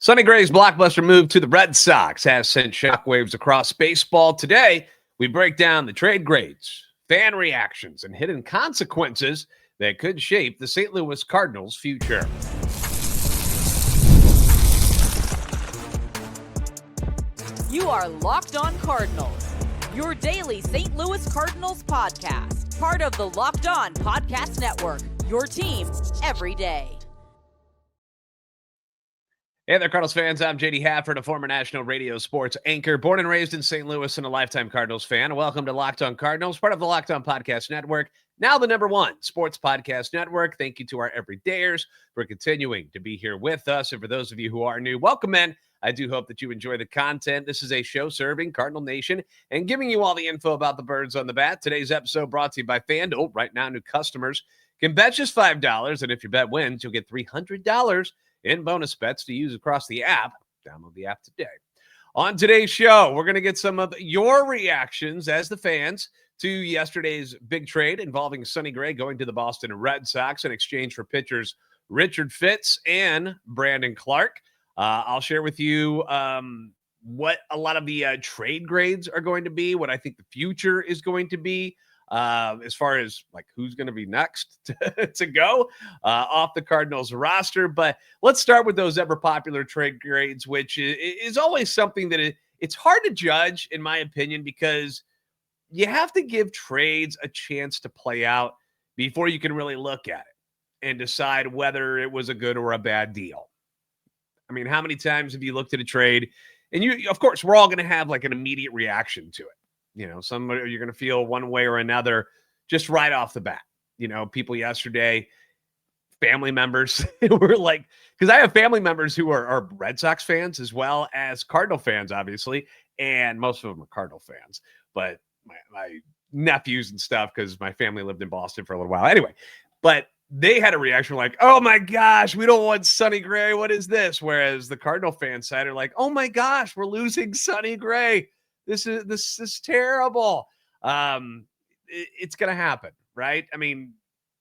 Sonny Gray's blockbuster move to the Red Sox has sent shockwaves across baseball. Today, we break down the trade grades, fan reactions, and hidden consequences that could shape the St. Louis Cardinals' future. You are Locked On Cardinals, your daily St. Louis Cardinals podcast, part of the Locked On Podcast Network, your team every day. Hey there, Cardinals fans. I'm JD Hafford, a former national radio sports anchor, born and raised in St. Louis and a lifetime Cardinals fan. Welcome to Locked On Cardinals, part of the Locked On Podcast Network, now the #1 sports podcast network. Thank you to our everydayers for continuing to be here with us. And for those of you who are new, welcome in. I do hope that you enjoy the content. This is a show serving Cardinal Nation and giving you all the info about the birds on the bat. Today's episode brought to you by FanDuel. Right now, new customers can bet just $5, and if your bet wins, you'll get $300 in bonus bets to use across the app. Download the app today. On today's show, we're going to get some of your reactions as the fans to yesterday's big trade involving Sonny Gray going to the Boston Red Sox in exchange for pitchers Richard Fitts and Brandon Clarke. I'll share with you what a lot of the trade grades are going to be, what I think the future is going to be, as far as like who's going to be next to go off the Cardinals roster. But let's start with those ever popular trade grades, which is always something that it's hard to judge, in my opinion, because you have to give trades a chance to play out before you can really look at it and decide whether it was a good or a bad deal. I mean, how many times have you looked at a trade and you, of course, we're all going to have like an immediate reaction to it. You know, some you're going to feel one way or another just right off the bat. You know, people yesterday, family members were like, because I have family members who are Red Sox fans as well as Cardinal fans, obviously. And most of them are Cardinal fans. But my nephews and stuff, because my family lived in Boston for a little while. Anyway, but they had a reaction like, oh my gosh, we don't want Sonny Gray. What is this? Whereas the Cardinal fan side are like, oh my gosh, we're losing Sonny Gray. This is terrible. It's going to happen, right? I mean,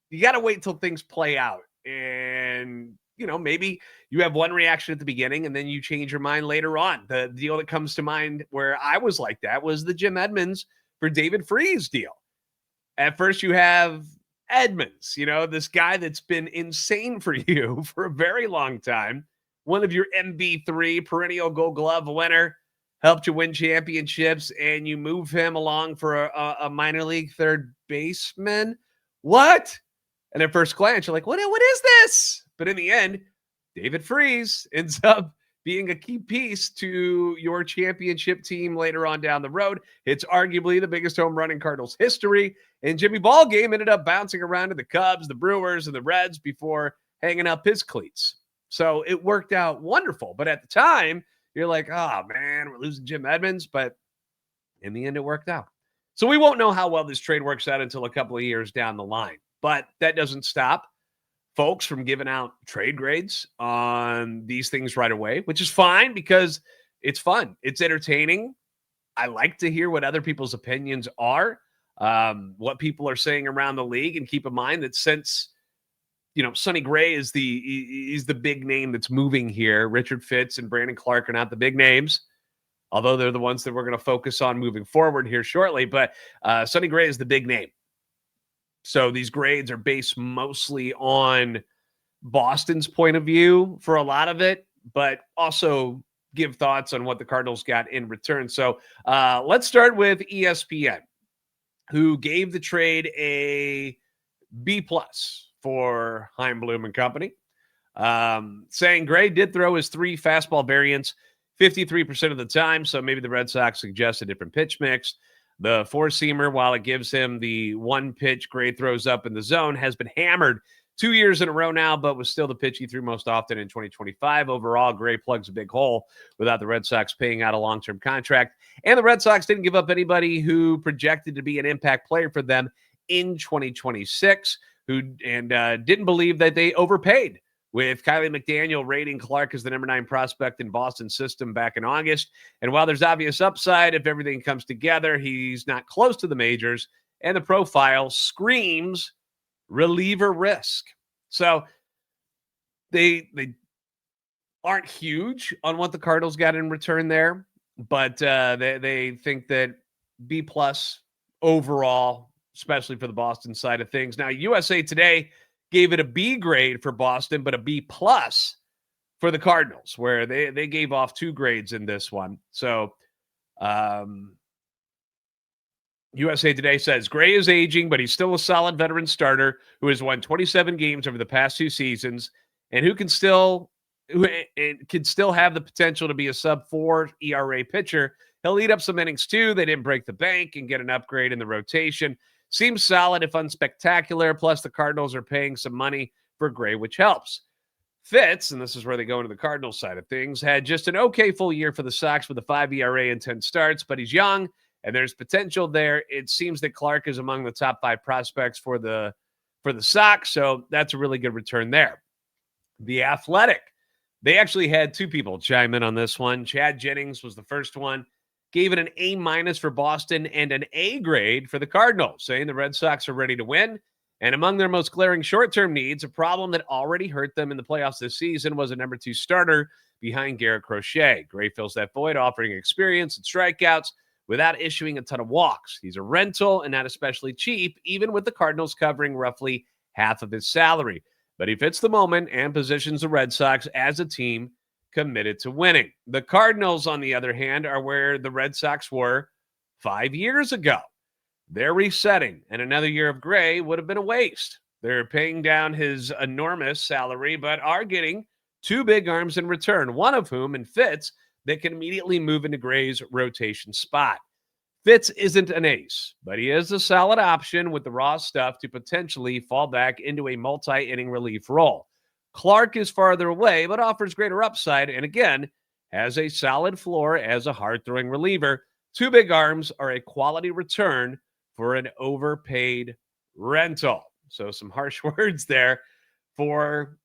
you got to wait till things play out. And, you know, maybe you have one reaction at the beginning and then you change your mind later on. The deal that comes to mind where I was like that was the Jim Edmonds for David Freese deal. At first you have Edmonds, you know, this guy that's been insane for you for a very long time. One of your MB3 perennial Gold Glove winner, helped you win championships, and you move him along for a minor league third baseman. What? And at first glance, you're like, what is this? But in the end, David Freese ends up being a key piece to your championship team later on down the road. It's arguably the biggest home run in Cardinals history. And Jimmy Ballgame ended up bouncing around to the Cubs, the Brewers, and the Reds before hanging up his cleats. So it worked out wonderful. But at the time, you're like, oh, man, we're losing Jim Edmonds. But in the end, it worked out. So we won't know how well this trade works out until a couple of years down the line. But that doesn't stop folks from giving out trade grades on these things right away, which is fine because it's fun. It's entertaining. I like to hear what other people's opinions are, what people are saying around the league. And keep in mind that since, you know, Sonny Gray is the big name that's moving here, Richard Fitts and Brandon Clarke are not the big names, although they're the ones that we're going to focus on moving forward here shortly. But Sonny Gray is the big name. So these grades are based mostly on Boston's point of view for a lot of it, but also give thoughts on what the Cardinals got in return. So let's start with ESPN, who gave the trade a B+ for Chaim Bloom and company, saying Gray did throw his 3 fastball variants 53% of the time, so maybe the Red Sox suggest a different pitch mix. The four-seamer, while it gives him the one pitch Gray throws up in the zone, has been hammered 2 years in a row now, but was still the pitch he threw most often in 2025. Overall, Gray plugs a big hole without the Red Sox paying out a long-term contract. And the Red Sox didn't give up anybody who projected to be an impact player for them in 2026, who didn't believe that they overpaid, with Kylie McDaniel rating Clarke as the number 9 prospect in Boston's system back in August. And while there's obvious upside, if everything comes together, he's not close to the majors, and the profile screams reliever risk. So they aren't huge on what the Cardinals got in return there, but they think that B plus overall, especially for the Boston side of things. Now, USA Today gave it a B grade for Boston, but a B plus for the Cardinals, where they gave off 2 grades in this one. So USA Today says Gray is aging, but he's still a solid veteran starter who has won 27 games over the past 2 seasons and who can still have the potential to be a sub-4 ERA pitcher. He'll eat up some innings too. They didn't break the bank and get an upgrade in the rotation. Seems solid if unspectacular. Plus, the Cardinals are paying some money for Gray, which helps. Fitz, and this is where they go into the Cardinals side of things, had just an okay full year for the Sox with a 5 ERA and 10 starts, but he's young and there's potential there. It seems that Clarke is among the top 5 prospects for the Sox, so that's a really good return there. The Athletic, they actually had 2 people chime in on this one. Chad Jennings was the first one, gave it an A- for Boston and an A grade for the Cardinals, saying the Red Sox are ready to win. And among their most glaring short-term needs, a problem that already hurt them in the playoffs this season was a number 2 starter behind Garrett Crochet. Gray fills that void, offering experience and strikeouts without issuing a ton of walks. He's a rental and not especially cheap, even with the Cardinals covering roughly half of his salary. But he fits the moment and positions the Red Sox as a team committed to winning. The Cardinals, on the other hand, are where the Red Sox were 5 years ago. They're resetting, and another year of Gray would have been a waste. They're paying down his enormous salary, but are getting 2 big arms in return, one of whom in Fitz that can immediately move into Gray's rotation spot. Fitz isn't an ace, but he is a solid option with the raw stuff to potentially fall back into a multi-inning relief role. Clarke is farther away, but offers greater upside, and again, has a solid floor as a hard-throwing reliever. 2 big arms are a quality return for an overpaid rental. So some harsh words there for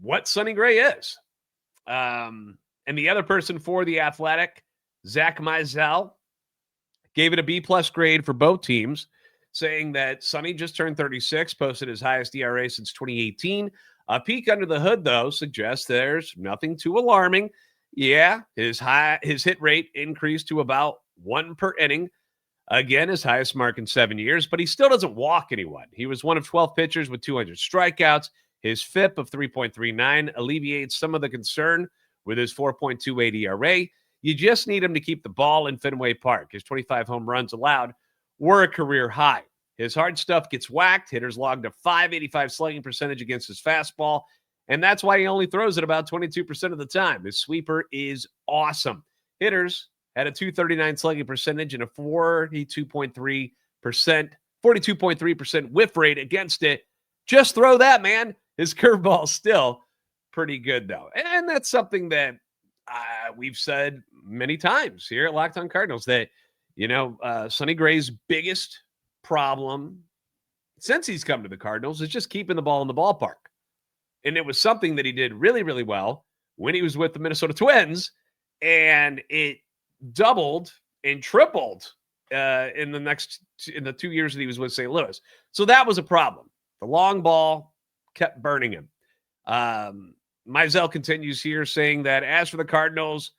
what Sonny Gray is. And the other person for the Athletic, Zach Mizell, gave it a B-plus grade for both teams, saying that Sonny just turned 36, posted his highest ERA since 2018. A peek under the hood, though, suggests there's nothing too alarming. Yeah, his hit rate increased to about 1 per inning. Again, his highest mark in 7 years, but he still doesn't walk anyone. He was one of 12 pitchers with 200 strikeouts. His FIP of 3.39 alleviates some of the concern with his 4.28 ERA. You just need him to keep the ball in Fenway Park. His 25 home runs allowed were a career high. His hard stuff gets whacked. Hitters logged a .585 slugging percentage against his fastball, and that's why he only throws it about 22% of the time. His sweeper is awesome. Hitters had a .239 slugging percentage and a 42.3% whiff rate against it. Just throw that, man. His curveball's still pretty good, though. And that's something that we've said many times here at Locked On Cardinals, that, Sonny Gray's biggest problem since he's come to the Cardinals is just keeping the ball in the ballpark. And it was something that he did really, really well when he was with the Minnesota Twins, and it doubled and tripled in the 2 years that he was with St. Louis. So that was a problem. The long ball kept burning him. Mizell continues here saying that as for the Cardinals,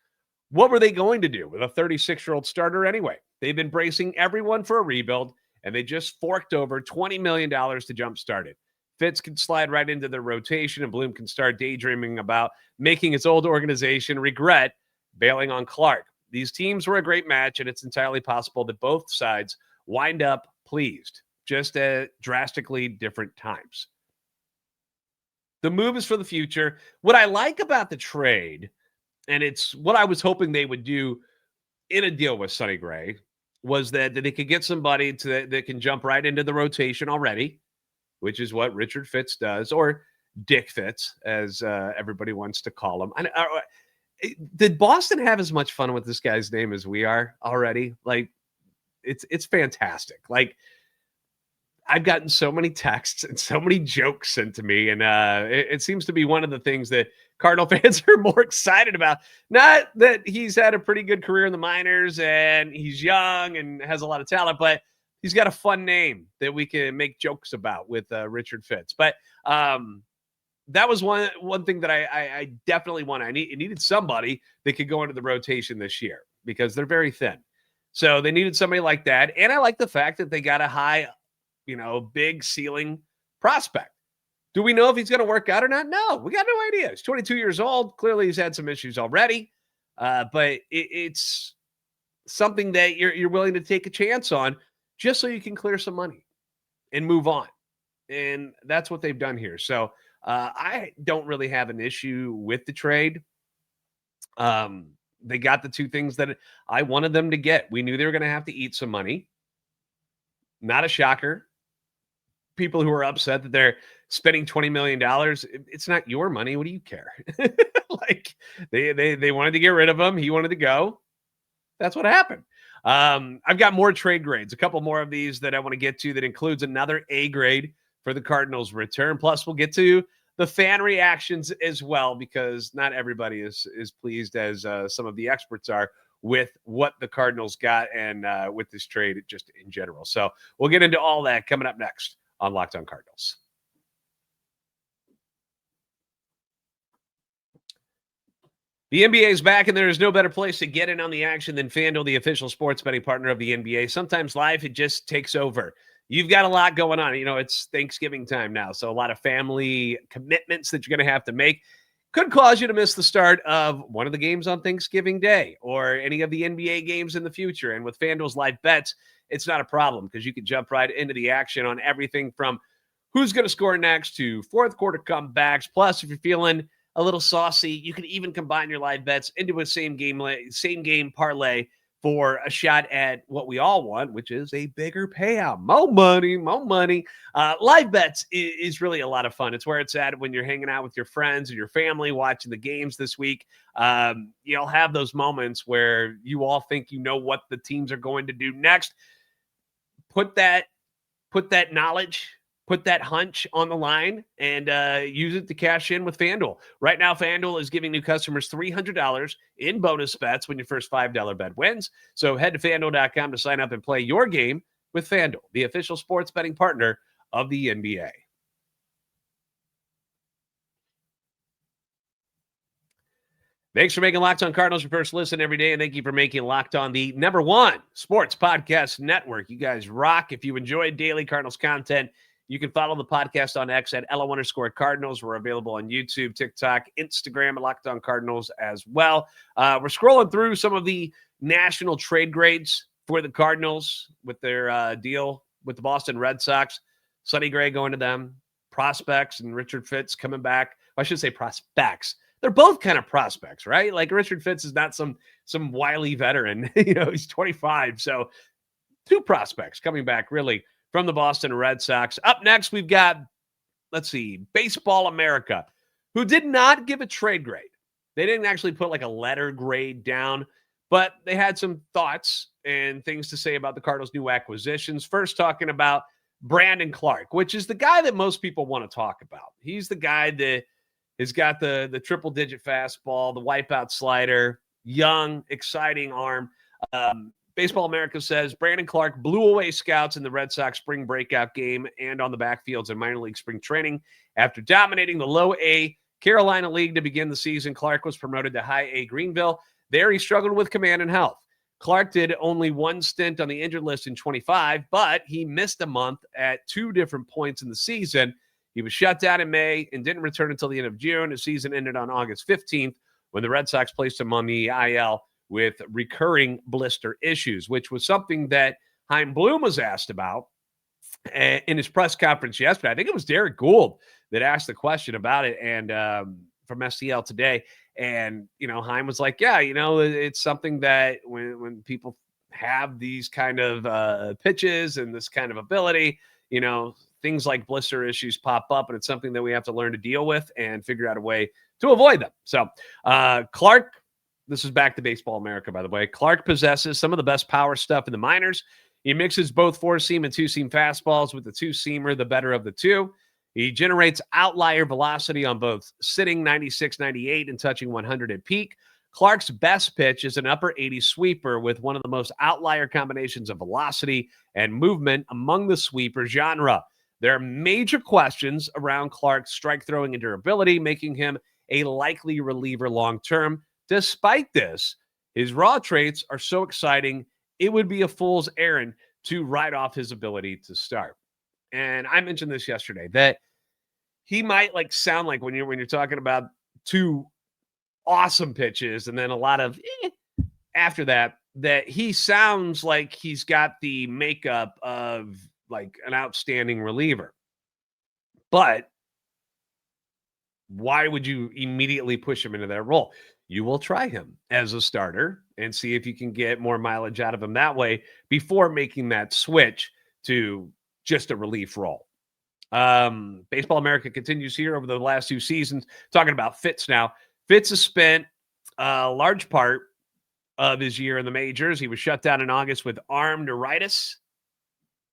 what were they going to do with a 36-year-old starter anyway? They've been bracing everyone for a rebuild, and they just forked over $20 million to jumpstart it. Fitz can slide right into their rotation, and Bloom can start daydreaming about making his old organization regret bailing on Clarke. These teams were a great match, and it's entirely possible that both sides wind up pleased, just at drastically different times. The move is for the future. What I like about the trade, and it's what I was hoping they would do in a deal with Sonny Gray, was that they could get somebody that can jump right into the rotation already, which is what Richard Fitz does, or Dick Fitz, as everybody wants to call him. Did Boston have as much fun with this guy's name as we are already? Like, it's fantastic. Like, I've gotten so many texts and so many jokes sent to me, and it seems to be one of the things that Cardinal fans are more excited about. Not that he's had a pretty good career in the minors and he's young and has a lot of talent, but he's got a fun name that we can make jokes about with Richard Fitz. But that was one thing that I definitely wanted. It needed somebody that could go into the rotation this year because they're very thin. So they needed somebody like that. And I like the fact that they got a high, big ceiling prospect. Do we know if he's going to work out or not? No, we got no idea. He's 22 years old. Clearly, he's had some issues already. But it's something that you're willing to take a chance on just so you can clear some money and move on. And that's what they've done here. So I don't really have an issue with the trade. They got the two things that I wanted them to get. We knew they were going to have to eat some money. Not a shocker. People who are upset that they're spending $20 million, it's not your money. What do you care? Like they wanted to get rid of him. He wanted to go. That's what happened. I've got more trade grades, a couple more of these that I want to get to that includes another A grade for the Cardinals return. Plus, we'll get to the fan reactions as well, because not everybody is pleased as some of the experts are with what the Cardinals got and with this trade just in general. So we'll get into all that coming up next on Locked On Cardinals. The NBA is back, and there is no better place to get in on the action than FanDuel, the official sports betting partner of the NBA. Sometimes life, it just takes over. You've got a lot going on. It's Thanksgiving time now, so a lot of family commitments that you're going to have to make. Could cause you to miss the start of one of the games on Thanksgiving Day or any of the NBA games in the future. And with FanDuel's live bets, it's not a problem because you can jump right into the action on everything from who's going to score next to fourth quarter comebacks. Plus, if you're feeling a little saucy, you can even combine your live bets into a same game parlay for a shot at what we all want, which is a bigger payout. More money. Live bets is really a lot of fun. It's where it's at when you're hanging out with your friends or your family watching the games this week. You'll have those moments where you all think you know what the teams are going to do next. Put that knowledge, put that hunch on the line, and use it to cash in with FanDuel. Right now, FanDuel is giving new customers $300 in bonus bets when your first $5 bet wins. So head to FanDuel.com to sign up and play your game with FanDuel, the official sports betting partner of the NBA. Thanks for making Locked On Cardinals your first listen every day, and thank you for making Locked On the #1 sports podcast network. You guys rock. If you enjoy daily Cardinals content, you can follow the podcast on X at @LO_Cardinals. We're available on YouTube, TikTok, Instagram, at Locked On Cardinals as well. We're scrolling through some of the national trade grades for the Cardinals with their deal with the Boston Red Sox. Sonny Gray going to them, prospects, and Richard Fitz coming back. I should say prospects. They're both kind of prospects, right? Like Richard Fitz is not some wily veteran. He's 25. So two prospects coming back really from the Boston Red Sox. Up next, we've got, Baseball America, who did not give a trade grade. They didn't actually put like a letter grade down, but they had some thoughts and things to say about the Cardinals' new acquisitions. First, talking about Brandon Clarke, which is the guy that most people want to talk about. He's the guy that has got the triple-digit fastball, the wipeout slider, young, exciting arm. Baseball America says Brandon Clarke blew away scouts in the Red Sox spring breakout game and on the backfields in minor league spring training. After dominating the low-A Carolina League to begin the season, Clarke was promoted to high-A Greenville. There he struggled with command and health. Clarke did only one stint on the injured list in 25, but he missed a month at two different points in the season. He was shut down in May and didn't return until the end of June. His season ended on August 15th when the Red Sox placed him on the IL with recurring blister issues, which was something that Chaim Bloom was asked about in his press conference yesterday. I think it was Derek Gould that asked the question about it, and from STL Today. And, Chaim was like, yeah, it's something that when people have these kind of pitches and this kind of ability, things like blister issues pop up, and it's something that we have to learn to deal with and figure out a way to avoid them. So Clarke, this is back to Baseball America, by the way. Clarke possesses some of the best power stuff in the minors. He mixes both four-seam and two-seam fastballs with the two-seamer, the better of the two. He generates outlier velocity on both sitting 96, 98 and touching 100 at peak. Clarke's best pitch is an upper 80 sweeper with one of the most outlier combinations of velocity and movement among the sweeper genre. There are major questions around Clarke's strike throwing and durability, making him a likely reliever long term. Despite this, his raw traits are so exciting, it would be a fool's errand to write off his ability to start. And I mentioned this yesterday that he might sound like when you're talking about two awesome pitches and then a lot of after that he sounds like he's got the makeup of an outstanding reliever. But why would you immediately push him into that role? You will try him as a starter and see if you can get more mileage out of him that way before making that switch to just a relief role. Baseball America continues here over the last 2 seasons, talking about Fitz now. Fitz has spent a large part of his year in the majors. He was shut down in August with arm neuritis.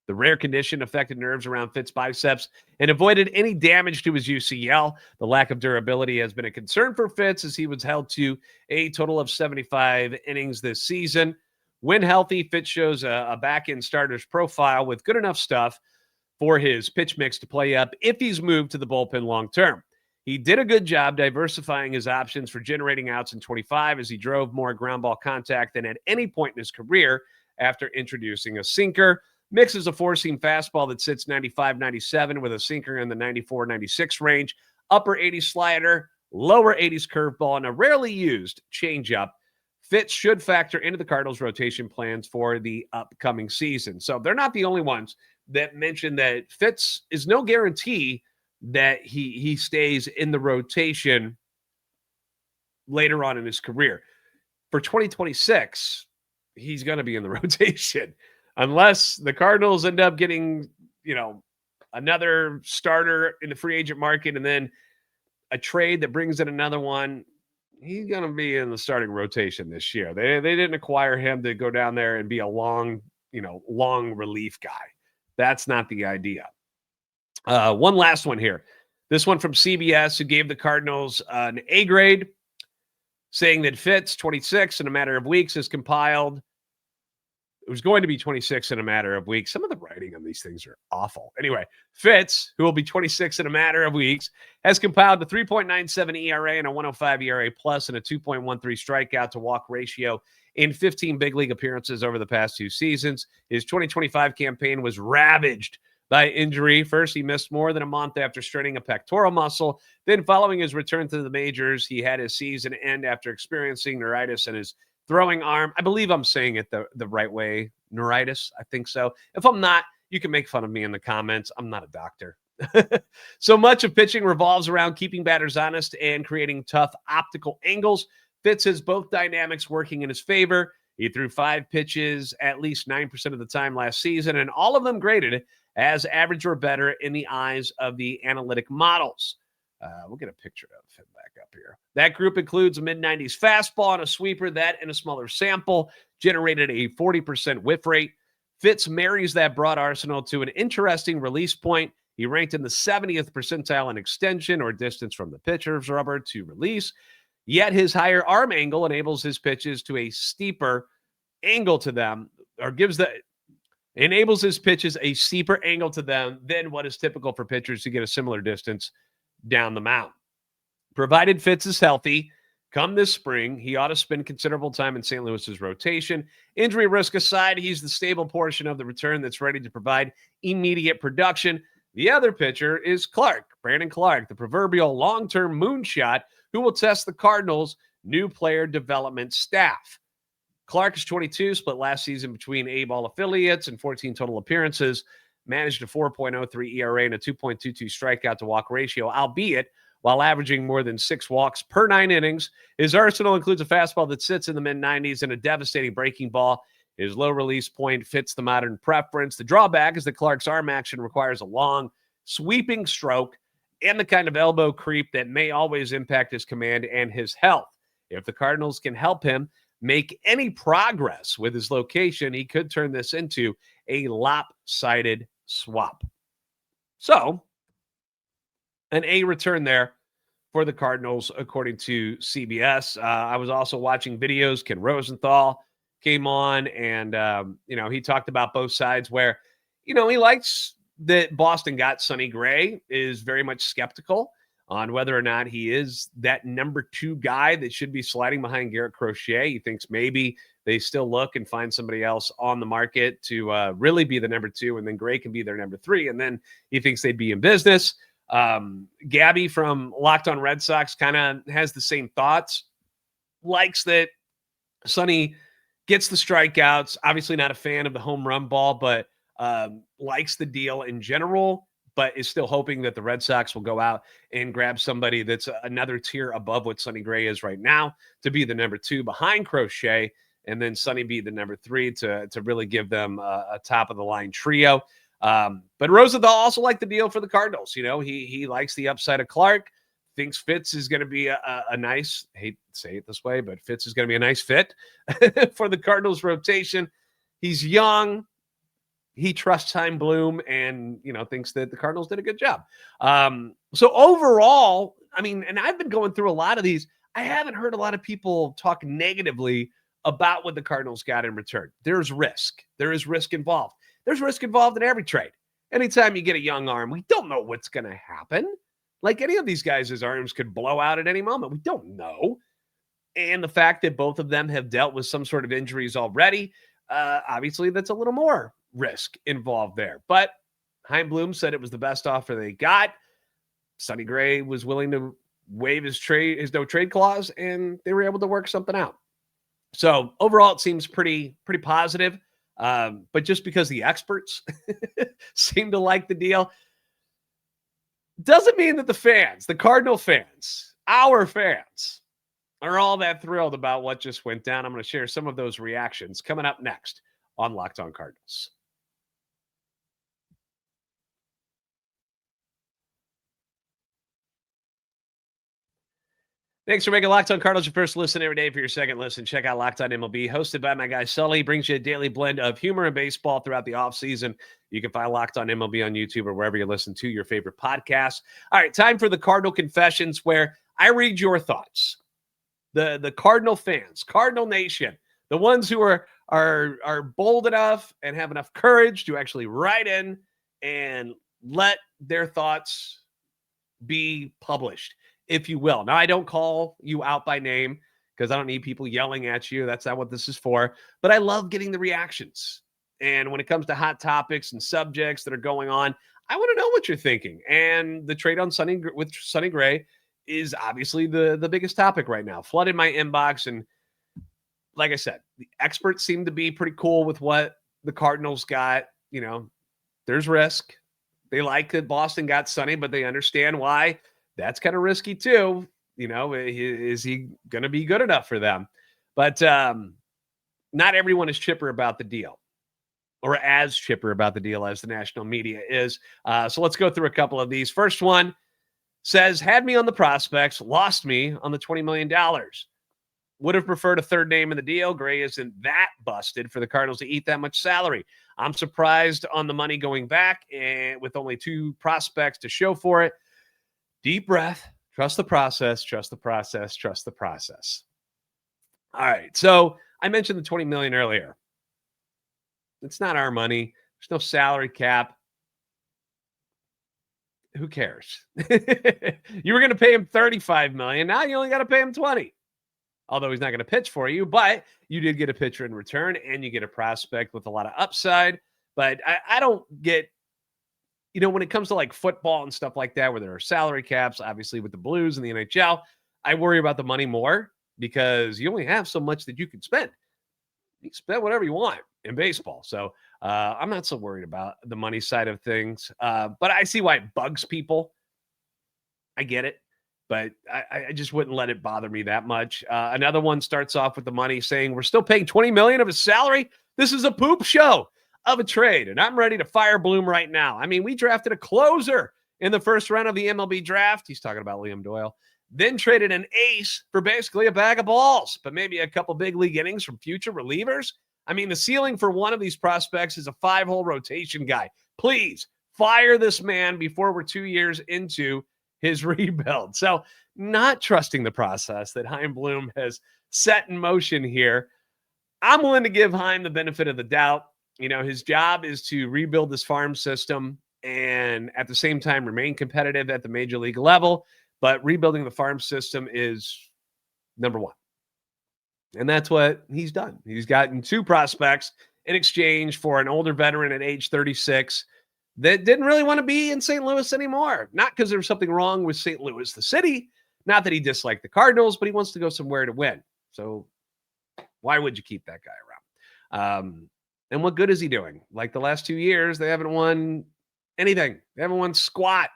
The rare condition affected nerves around Fitz's biceps and avoided any damage to his UCL. The lack of durability has been a concern for Fitz as he was held to a total of 75 innings this season. When healthy, Fitz shows a back-end starter's profile with good enough stuff for his pitch mix to play up if he's moved to the bullpen long term. He did a good job diversifying his options for generating outs in 25 as he drove more ground ball contact than at any point in his career after introducing a sinker. Mixes a four-seam fastball that sits 95-97 with a sinker in the 94-96 range, upper 80s slider, lower 80s curveball, and a rarely used changeup. Fitz should factor into the Cardinals' rotation plans for the upcoming season. So they're not the only ones that mention that Fitz is no guarantee that he stays in the rotation later on in his career. For 2026, he's going to be in the rotation unless the Cardinals end up getting, another starter in the free agent market and then a trade that brings in another one. He's going to be in the starting rotation this year. They didn't acquire him to go down there and be a long relief guy. That's not the idea. One last one here. This one from CBS, who gave the Cardinals an A grade, saying that Fitz, 26 in a matter of weeks, has compiled. It was going to be 26 in a matter of weeks. Some of the writing on these things are awful. Anyway, Fitz, who will be 26 in a matter of weeks, has compiled a 3.97 ERA and a 105 ERA plus and a 2.13 strikeout to walk ratio in 15 big league appearances over the past 2 seasons. His 2025 campaign was ravaged by injury. First, he missed more than a month after straining a pectoral muscle. Then, following his return to the majors, he had his season end after experiencing neuritis in his throwing arm. I believe I'm saying it the right way. Neuritis, I think so. If I'm not, you can make fun of me in the comments. I'm not a doctor. So much of pitching revolves around keeping batters honest and creating tough optical angles. Fitz has both dynamics working in his favor. He threw 5 pitches at least 9% of the time last season, and all of them graded as average or better in the eyes of the analytic models. We'll get a picture of him back up here. That group includes a mid-90s fastball and a sweeper that, in a smaller sample, generated a 40% whiff rate. Fitz marries that broad arsenal to an interesting release point. He ranked in the 70th percentile in extension or distance from the pitcher's rubber to release. Yet his higher arm angle enables his pitches to a steeper angle to them, or enables his pitches a steeper angle to them than what is typical for pitchers to get a similar distance down the mound. Provided Fitz is healthy, come this spring, he ought to spend considerable time in St. Louis's rotation. Injury risk aside, he's the stable portion of the return that's ready to provide immediate production. The other pitcher is Clarke, Brandon Clarke, the proverbial long-term moonshot who will test the Cardinals' new player development staff. Clarke is 22, split last season between A-ball affiliates and 14 total appearances, managed a 4.03 ERA and a 2.22 strikeout to walk ratio, albeit while averaging more than 6 walks per 9 innings. His arsenal includes a fastball that sits in the mid-90s and a devastating breaking ball. His low release point fits the modern preference. The drawback is that Clarke's arm action requires a long, sweeping stroke and the kind of elbow creep that may always impact his command and his health. If the Cardinals can help him make any progress with his location, he could turn this into a lopsided swap. So, an A return there for the Cardinals, according to CBS. I was also watching videos. Ken Rosenthal came on, and he talked about both sides where, he likes that Boston got Sonny Gray is very much skeptical on whether or not he is that number 2 guy that should be sliding behind Garrett Crochet. He thinks maybe they still look and find somebody else on the market to really be the number 2, and then Gray can be their number 3, and then he thinks they'd be in business. Gabby from Locked On Red Sox kind of has the same thoughts, likes that Sonny gets the strikeouts, obviously not a fan of the home run ball, but likes the deal in general, but is still hoping that the Red Sox will go out and grab somebody that's another tier above what Sonny Gray is right now to be the number 2 behind Crochet, and then Sonny be the number 3 to really give them a top-of-the-line trio. But Rosenthal also liked the deal for the Cardinals. You know, he likes the upside of Clarke, thinks Fitz is going to be a nice, I hate to say it this way, but Fitz is going to be a nice fit for the Cardinals rotation. He's young. He trusts Chaim Bloom and, you know, thinks that the Cardinals did a good job. So overall, I mean, and I've been going through a lot of these. I haven't heard a lot of people talk negatively about what the Cardinals got in return. There's risk. There is risk involved. There's risk involved in every trade. Anytime you get a young arm, we don't know what's going to happen. Like any of these guys' arms could blow out at any moment. We don't know. And the fact that both of them have dealt with some sort of injuries already, obviously that's a little more risk involved there. But Chaim Bloom said it was the best offer they got. Sonny Gray was willing to waive his no trade clause, and they were able to work something out. So overall, it seems pretty positive. But just because the experts seem to like the deal doesn't mean that the fans, the Cardinal fans, our fans, are all that thrilled about what just went down. I'm going to share some of those reactions coming up next on Locked On Cardinals. Thanks for making Locked On Cardinals your first listen every day. For your second listen, check out Locked On MLB, hosted by my guy Sully. Brings you a daily blend of humor and baseball throughout the offseason. You can find Locked On MLB on YouTube or wherever you listen to your favorite podcasts. All right, time for the Cardinal Confessions, where I read your thoughts. The Cardinal fans, Cardinal Nation, the ones who are bold enough and have enough courage to actually write in and let their thoughts be published, if you will. Now, I don't call you out by name because I don't need people yelling at you. That's not what this is for. But I love getting the reactions. And when it comes to hot topics and subjects that are going on, I want to know what you're thinking. And the trade on Sonny Gray is obviously the biggest topic right now. Flooded my inbox. And like I said, the experts seem to be pretty cool with what the Cardinals got. You know, there's risk. They like that Boston got Sonny, but they understand why that's kind of risky too. You know, is he going to be good enough for them? But not everyone is chipper about the deal, or as chipper about the deal as the national media is. So let's go through a couple of these. First one says, had me on the prospects, lost me on the $20 million. Would have preferred a third name in the deal. Gray isn't that busted for the Cardinals to eat that much salary. I'm surprised on the money going back, and with only 2 prospects to show for it. Deep breath, trust the process, trust the process, trust the process. All right, so I mentioned the $20 million earlier. It's not our money. There's no salary cap. Who cares? You were going to pay him $35 million. Now you only got to pay him $20. Although he's not going to pitch for you, but you did get a pitcher in return, and you get a prospect with a lot of upside. But I don't get, you know, when it comes to like football and stuff like that, where there are salary caps, obviously with the Blues and the NHL, I worry about the money more because you only have so much that you can spend. You can spend whatever you want in baseball. So I'm not so worried about the money side of things. But I see why it bugs people. I get it. But I just wouldn't let it bother me that much. Another one starts off with the money saying, we're still paying $20 million of his salary. This is a poop show of a trade, and I'm ready to fire Bloom right now. I mean, we drafted a closer in the first round of the MLB draft. He's talking about Liam Doyle. Then traded an ace for basically a bag of balls, but maybe a couple big league innings from future relievers. I mean, the ceiling for one of these prospects is a 5-hole rotation guy. Please fire this man before we're 2 years into his rebuild. So not trusting the process that Chaim Bloom has set in motion here. I'm willing to give Chaim the benefit of the doubt. You know, his job is to rebuild this farm system and at the same time remain competitive at the major league level. But rebuilding the farm system is number one. And that's what he's done. He's gotten 2 prospects in exchange for an older veteran at age 36 that didn't really want to be in St. Louis anymore. Not because there was something wrong with St. Louis, the city. Not that he disliked the Cardinals, but he wants to go somewhere to win. So why would you keep that guy around? And what good is he doing? Like the last 2 years, they haven't won anything. They haven't won squat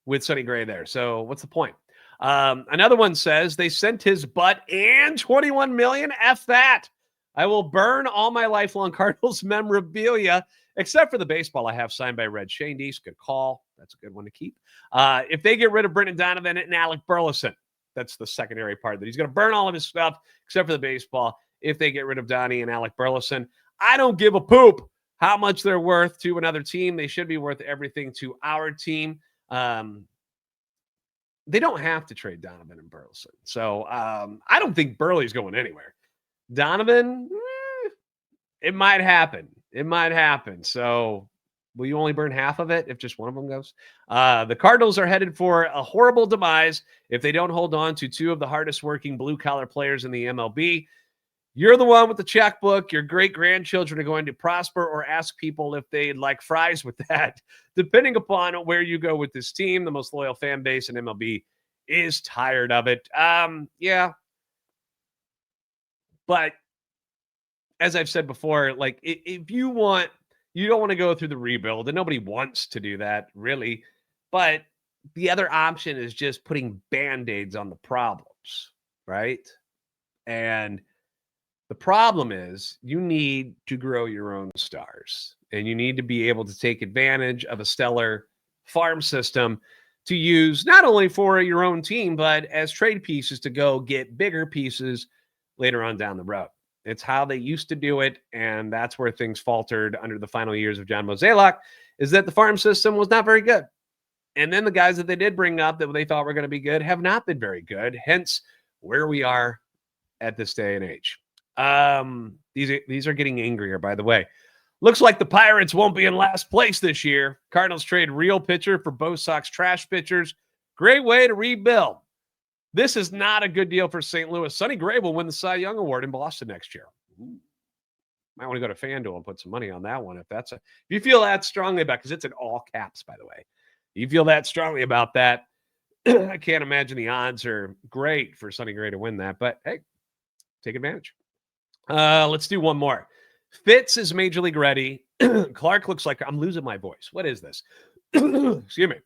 with Sonny Gray there. So what's the point? Another one says they sent his butt and 21 million. F that. I will burn all my lifelong Cardinals memorabilia, except for the baseball I have signed by Red Shandies. Good call. That's a good one to keep. If they get rid of Brendan Donovan and Alec Burleson, that's the secondary part, that he's going to burn all of his stuff, except for the baseball. If they get rid of Donnie and Alec Burleson, I don't give a poop how much they're worth to another team. They should be worth everything to our team. They don't have to trade Donovan and Burleson. So I don't think Burley's going anywhere. Donovan, it might happen. It might happen. So will you only burn half of it if just one of them goes? The Cardinals are headed for a horrible demise if they don't hold on to 2 of the hardest working blue-collar players in the MLB. You're the one with the checkbook. Your great-grandchildren are going to prosper or ask people if they'd like fries with that. Depending upon where you go with this team, the most loyal fan base in MLB is tired of it. Yeah. But as I've said before, like if you don't want to go through the rebuild, and nobody wants to do that, really. But the other option is just putting Band-Aids on the problems, right? And the problem is you need to grow your own stars, and you need to be able to take advantage of a stellar farm system to use not only for your own team, but as trade pieces to go get bigger pieces later on down the road. It's how they used to do it, and that's where things faltered under the final years of John Mozeliak, is that the farm system was not very good. And then the guys that they did bring up that they thought were going to be good have not been very good, hence where we are at this day and age. These are getting angrier, by the way. Looks like the Pirates won't be in last place this year. Cardinals trade real pitcher for both Sox trash pitchers. Great way to rebuild. This is not a good deal for St. Louis. Sonny Gray will win the Cy Young Award in Boston next year. Ooh. Might want to go to FanDuel and put some money on that one if you feel that strongly about, because it's in all caps, by the way. You feel that strongly about that. I can't imagine the odds are great for Sonny Gray to win that, but hey, take advantage. Let's do one more. Fitz is major league ready. Clarke looks like I'm losing my voice. What is this? Excuse me.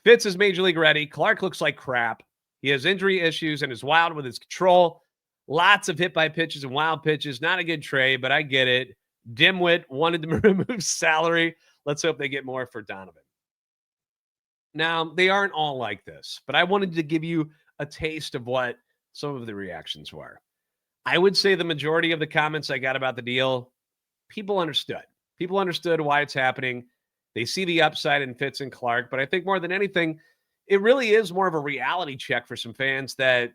Fitz is major league ready. Clarke looks like crap. He has injury issues and is wild with his control. Lots of hit by pitches and wild pitches. Not a good trade, but I get it. Dimwit wanted to remove salary. Let's hope they get more for Donovan. Now, they aren't all like this, but I wanted to give you a taste of what some of the reactions were. I would say the majority of the comments I got about the deal, people understood. People understood why it's happening. They see the upside in Fitz and Clarke, but I think more than anything, it really is more of a reality check for some fans that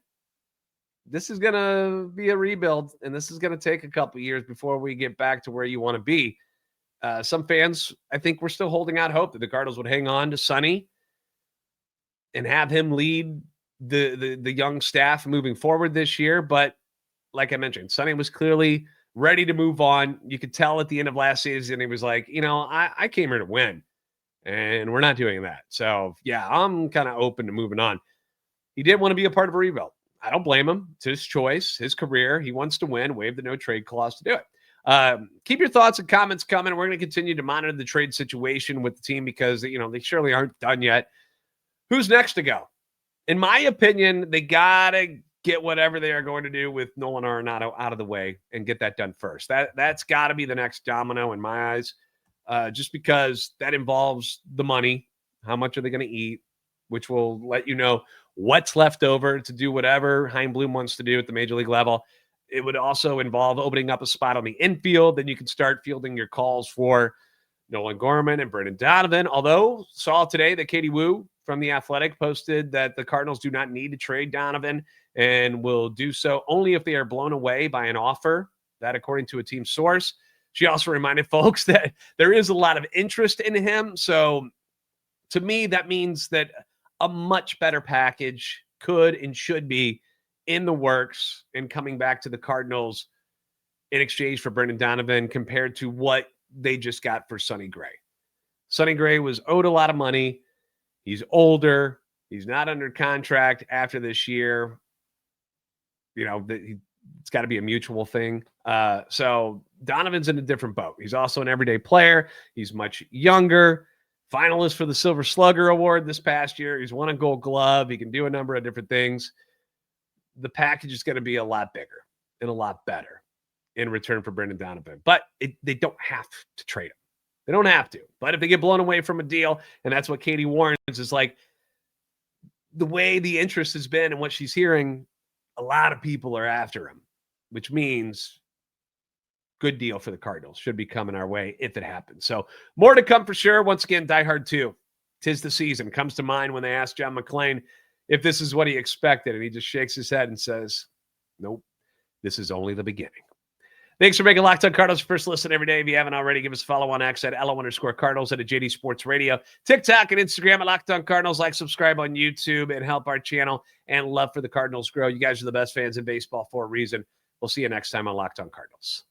this is going to be a rebuild, and this is going to take a couple years before we get back to where you want to be. Some fans, I think, were still holding out hope that the Cardinals would hang on to Sonny and have him lead the young staff moving forward this year. But like I mentioned, Sonny was clearly ready to move on. You could tell at the end of last season, he was like, I came here to win, and we're not doing that. So, yeah, I'm kind of open to moving on. He didn't want to be a part of a rebuild. I don't blame him. It's his choice, his career. He wants to win, waive the no-trade clause to do it. Keep your thoughts and comments coming. We're going to continue to monitor the trade situation with the team because, they surely aren't done yet. Who's next to go? In my opinion, they got to get whatever they are going to do with Nolan Arenado out of the way and get that done first. That's got to be the next domino in my eyes, just because that involves the money. How much are they going to eat, which will let you know what's left over to do whatever Chaim Bloom wants to do at the major league level. It would also involve opening up a spot on the infield. Then you can start fielding your calls for Nolan Gorman and Brendan Donovan. Although saw today that Katie Wu from The Athletic posted that the Cardinals do not need to trade Donovan and will do so only if they are blown away by an offer. That, according to a team source. She also reminded folks that there is a lot of interest in him. So To me, that means that a much better package could and should be in the works and coming back to the Cardinals in exchange for Brendan Donovan compared to what they just got for Sonny Gray. Sonny Gray was owed a lot of money. He's older. He's not under contract after this year. It's got to be a mutual thing. So Donovan's in a different boat. He's also an everyday player. He's much younger. Finalist for the Silver Slugger Award this past year. He's won a Gold Glove. He can do a number of different things. The package is going to be a lot bigger and a lot better in return for Brendan Donovan. But they don't have to trade him. They don't have to. But if they get blown away from a deal, and that's what Katie warns, is like the way the interest has been and what she's hearing, a lot of people are after him, which means good deal for the Cardinals should be coming our way if it happens. So more to come for sure. Once again, Die Hard 2, 'Tis the Season, comes to mind when they asked John McClane if this is what he expected. And he just shakes his head and says, nope, this is only the beginning. Thanks for making Locked On Cardinals your first listen every day. If you haven't already, give us a follow on X at @LO_Cardinals and at JD Sports Radio, TikTok and Instagram at Locked On Cardinals. Like, subscribe on YouTube and help our channel and love for the Cardinals grow. You guys are the best fans in baseball for a reason. We'll see you next time on Locked On Cardinals.